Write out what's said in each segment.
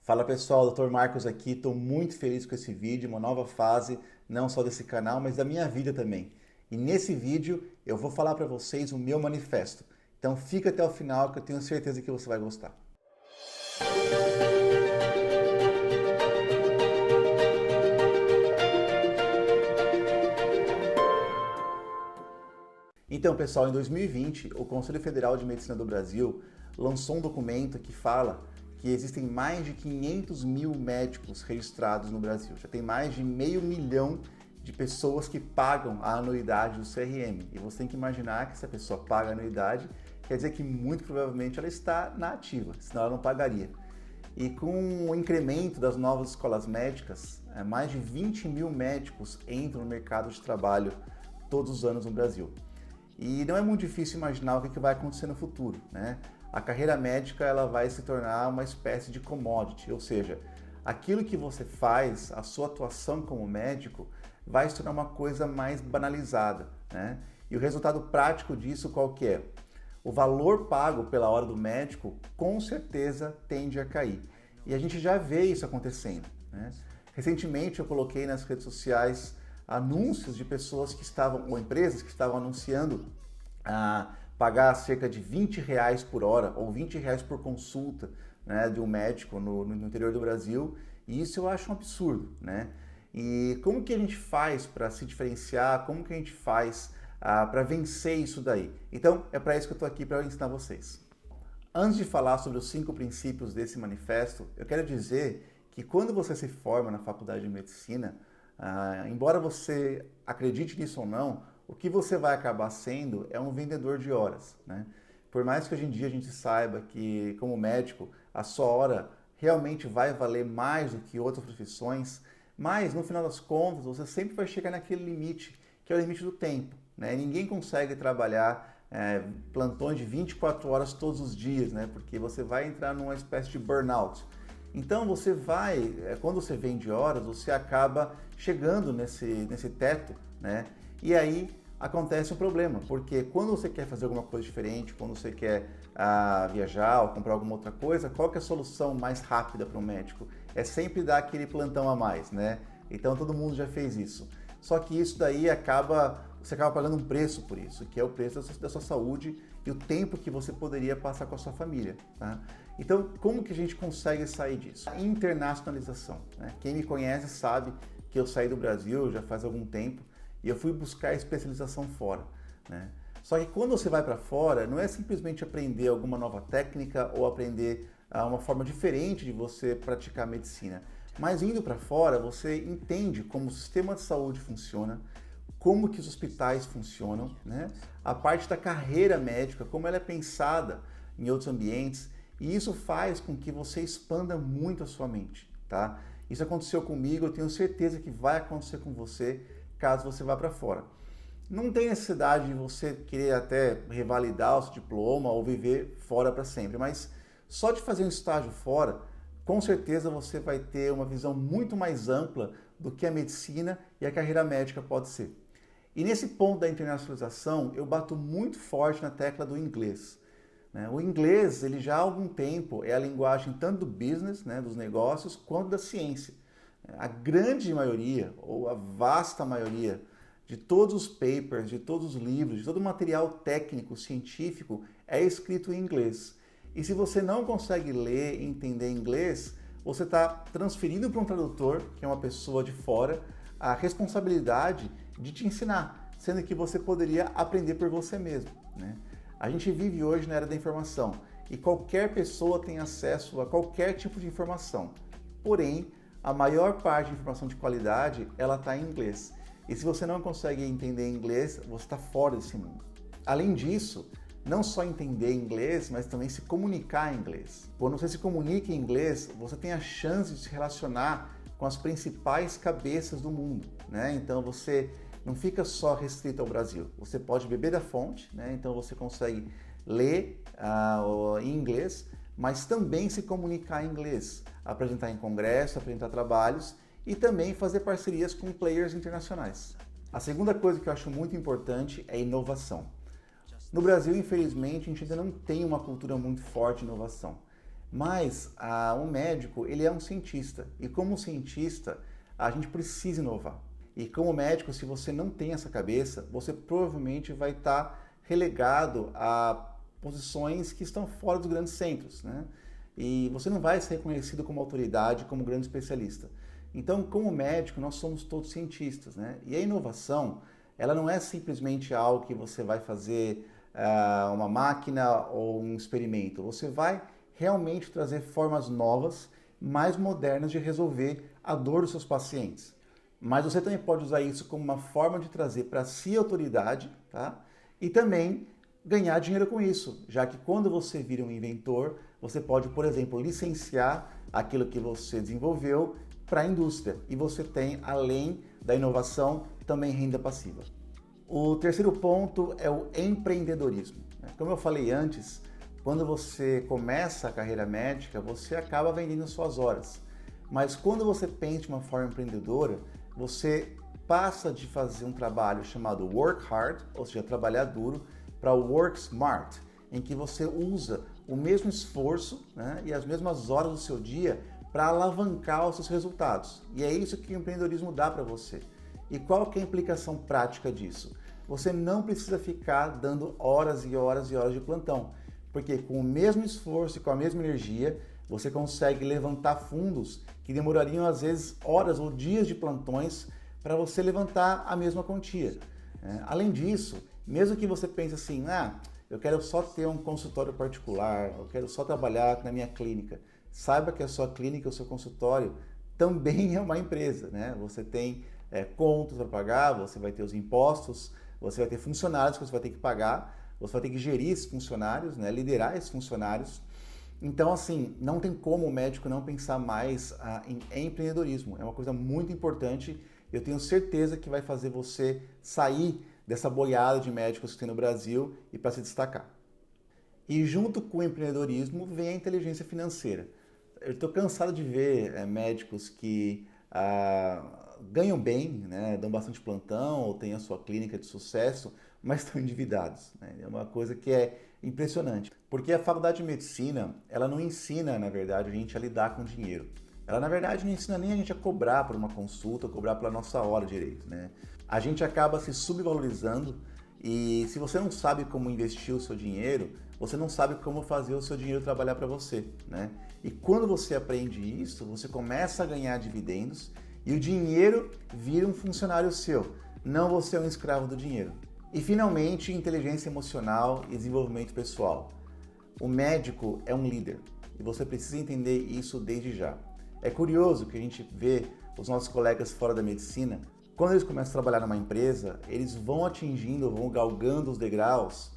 Fala pessoal, Dr. Marcos aqui, estou muito feliz com esse vídeo, uma nova fase, não só desse canal, mas da minha vida também. E nesse vídeo eu vou falar para vocês o meu manifesto. Então fica até o final que eu tenho certeza que você vai gostar. Então pessoal, em 2020, o Conselho Federal de Medicina do Brasil lançou um documento que fala que existem mais de 500 mil médicos registrados no Brasil. Já tem mais de 500 mil de pessoas que pagam a anuidade do CRM. E você tem que imaginar que se a pessoa paga a anuidade, quer dizer que muito provavelmente ela está na ativa, senão ela não pagaria. E com o incremento das novas escolas médicas, mais de 20 mil médicos entram no mercado de trabalho todos os anos no Brasil. E não é muito difícil imaginar o que vai acontecer no futuro, né? A carreira médica ela vai se tornar uma espécie de commodity, ou seja, aquilo que você faz, a sua atuação como médico, vai se tornar uma coisa mais banalizada, né? E o resultado prático disso qual que é? O valor pago pela hora do médico com certeza tende a cair. E a gente já vê isso acontecendo, né? Recentemente eu coloquei nas redes sociais anúncios de pessoas que estavam, ou empresas que estavam anunciando pagar cerca de R$ 20 por hora ou R$ 20 por consulta, né, de um médico no interior do Brasil, e isso eu acho um absurdo, né? E como que a gente faz para se diferenciar, como que a gente faz para vencer isso daí? Então é para isso que eu estou aqui para ensinar vocês. Antes de falar sobre os 5 princípios desse manifesto, eu quero dizer que quando você se forma na faculdade de medicina, embora você acredite nisso ou não, o que você vai acabar sendo é um vendedor de horas, né? Por mais que hoje em dia a gente saiba que, como médico, a sua hora realmente vai valer mais do que outras profissões, mas no final das contas você sempre vai chegar naquele limite, que é o limite do tempo, né? Ninguém consegue trabalhar plantões de 24 horas todos os dias, né? Porque você vai entrar numa espécie de burnout. Então você vai, quando você vende horas, você acaba chegando nesse teto, né? E aí acontece um problema, porque quando você quer fazer alguma coisa diferente, quando você quer viajar ou comprar alguma outra coisa, qual que é a solução mais rápida para um médico? É sempre dar aquele plantão a mais, né? Então todo mundo já fez isso. Só que isso daí você acaba pagando um preço por isso, que é o preço da sua saúde e o tempo que você poderia passar com a sua família, tá? Então, como que a gente consegue sair disso? A internacionalização, né? Quem me conhece sabe que eu saí do Brasil já faz algum tempo e eu fui buscar especialização fora, né? Só que quando você vai para fora, não é simplesmente aprender alguma nova técnica ou aprender uma forma diferente de você praticar medicina, mas indo para fora você entende como o sistema de saúde funciona, como que os hospitais funcionam, né? A parte da carreira médica, como ela é pensada em outros ambientes, e isso faz com que você expanda muito a sua mente, tá? Isso aconteceu comigo, eu tenho certeza que vai acontecer com você caso você vá para fora. Não tem necessidade de você querer até revalidar o seu diploma ou viver fora para sempre, mas só de fazer um estágio fora, com certeza você vai ter uma visão muito mais ampla do que a medicina e a carreira médica pode ser. E nesse ponto da internacionalização, eu bato muito forte na tecla do inglês. O inglês, ele já há algum tempo é a linguagem tanto do business, né, dos negócios, quanto da ciência. A grande maioria, ou a vasta maioria, de todos os papers, de todos os livros, de todo o material técnico, científico, é escrito em inglês. E se você não consegue ler e entender inglês, você está transferindo para um tradutor, que é uma pessoa de fora, a responsabilidade de te ensinar, sendo que você poderia aprender por você mesmo, né? A gente vive hoje na era da informação e qualquer pessoa tem acesso a qualquer tipo de informação. Porém, a maior parte de informação de qualidade, ela está em inglês. E se você não consegue entender inglês, você está fora desse mundo. Além disso, não só entender inglês, mas também se comunicar em inglês. Quando você se comunica em inglês, você tem a chance de se relacionar com as principais cabeças do mundo, né? Então você não fica só restrito ao Brasil. Você pode beber da fonte, né? Então você consegue ler em inglês, mas também se comunicar em inglês, apresentar em congresso, apresentar trabalhos e também fazer parcerias com players internacionais. A segunda coisa que eu acho muito importante é inovação. No Brasil, infelizmente, a gente ainda não tem uma cultura muito forte de inovação. Mas um médico, ele é um cientista. E como cientista, a gente precisa inovar. E como médico, se você não tem essa cabeça, você provavelmente vai estar relegado a posições que estão fora dos grandes centros, né? E você não vai ser reconhecido como autoridade, como grande especialista. Então, como médico, nós somos todos cientistas, né? E a inovação, ela não é simplesmente algo que você vai fazer uma máquina ou um experimento. Você vai realmente trazer formas novas, mais modernas de resolver a dor dos seus pacientes. Mas você também pode usar isso como uma forma de trazer para si autoridade, tá? E também ganhar dinheiro com isso, já que quando você vira um inventor, você pode, por exemplo, licenciar aquilo que você desenvolveu para a indústria. E você tem, além da inovação, também renda passiva. O terceiro ponto é o empreendedorismo. Como eu falei antes, quando você começa a carreira médica, você acaba vendendo suas horas. Mas quando você pensa de uma forma empreendedora, você passa de fazer um trabalho chamado work hard, ou seja, trabalhar duro, para o work smart, em que você usa o mesmo esforço, né, e as mesmas horas do seu dia para alavancar os seus resultados. E é isso que o empreendedorismo dá para você. E qual que é a implicação prática disso? Você não precisa ficar dando horas e horas e horas de plantão, porque com o mesmo esforço e com a mesma energia, você consegue levantar fundos que demorariam às vezes horas ou dias de plantões para você levantar a mesma quantia. Além disso, mesmo que você pense assim, eu quero só ter um consultório particular, eu quero só trabalhar na minha clínica, saiba que a sua clínica, o seu consultório também é uma empresa, né? Você tem contas para pagar, você vai ter os impostos, você vai ter funcionários que você vai ter que pagar, você vai ter que gerir esses funcionários, né? Liderar esses funcionários. Então, assim, não tem como o médico não pensar mais em empreendedorismo. É uma coisa muito importante. Eu tenho certeza que vai fazer você sair dessa boiada de médicos que tem no Brasil e para se destacar. E junto com o empreendedorismo vem a inteligência financeira. Eu estou cansado de ver médicos que ganham bem, né, dão bastante plantão ou têm a sua clínica de sucesso, mas estão endividados, né? É uma coisa que é impressionante, porque a faculdade de medicina, ela não ensina, na verdade, a gente a lidar com dinheiro. Ela, na verdade, não ensina nem a gente a cobrar por uma consulta, cobrar pela nossa hora direito, né? A gente acaba se subvalorizando e se você não sabe como investir o seu dinheiro, você não sabe como fazer o seu dinheiro trabalhar para você, né? E quando você aprende isso, você começa a ganhar dividendos e o dinheiro vira um funcionário seu, não você é um escravo do dinheiro. E finalmente, inteligência emocional e desenvolvimento pessoal. O médico é um líder e você precisa entender isso desde já. É curioso que a gente vê os nossos colegas fora da medicina, quando eles começam a trabalhar numa empresa, eles vão atingindo, vão galgando os degraus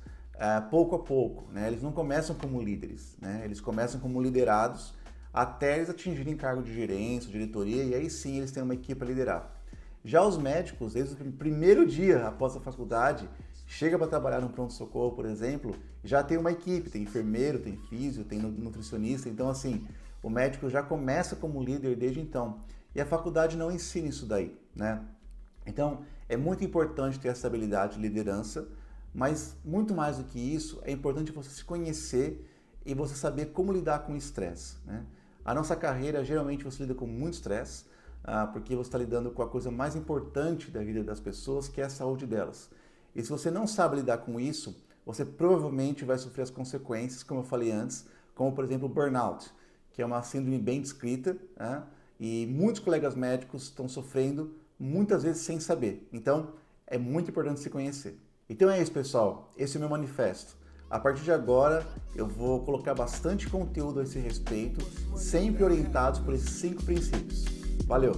pouco a pouco, né? Eles não começam como líderes, né? Eles começam como liderados até eles atingirem cargo de gerência, diretoria, e aí sim eles têm uma equipe para liderar. Já os médicos, desde o primeiro dia após a faculdade, chega para trabalhar no pronto-socorro, por exemplo, já tem uma equipe, tem enfermeiro, tem físio, tem nutricionista, então assim, o médico já começa como líder desde então. E a faculdade não ensina isso daí, né? Então, é muito importante ter essa habilidade de liderança, mas muito mais do que isso, é importante você se conhecer e você saber como lidar com o estresse, né? A nossa carreira, geralmente, você lida com muito estresse, porque você está lidando com a coisa mais importante da vida das pessoas, que é a saúde delas. E se você não sabe lidar com isso, você provavelmente vai sofrer as consequências, como eu falei antes, como, por exemplo, o burnout, que é uma síndrome bem descrita, né? E muitos colegas médicos estão sofrendo, muitas vezes sem saber. Então, é muito importante se conhecer. Então é isso, pessoal. Esse é o meu manifesto. A partir de agora, eu vou colocar bastante conteúdo a esse respeito, sempre orientados por esses 5 princípios. Valeu!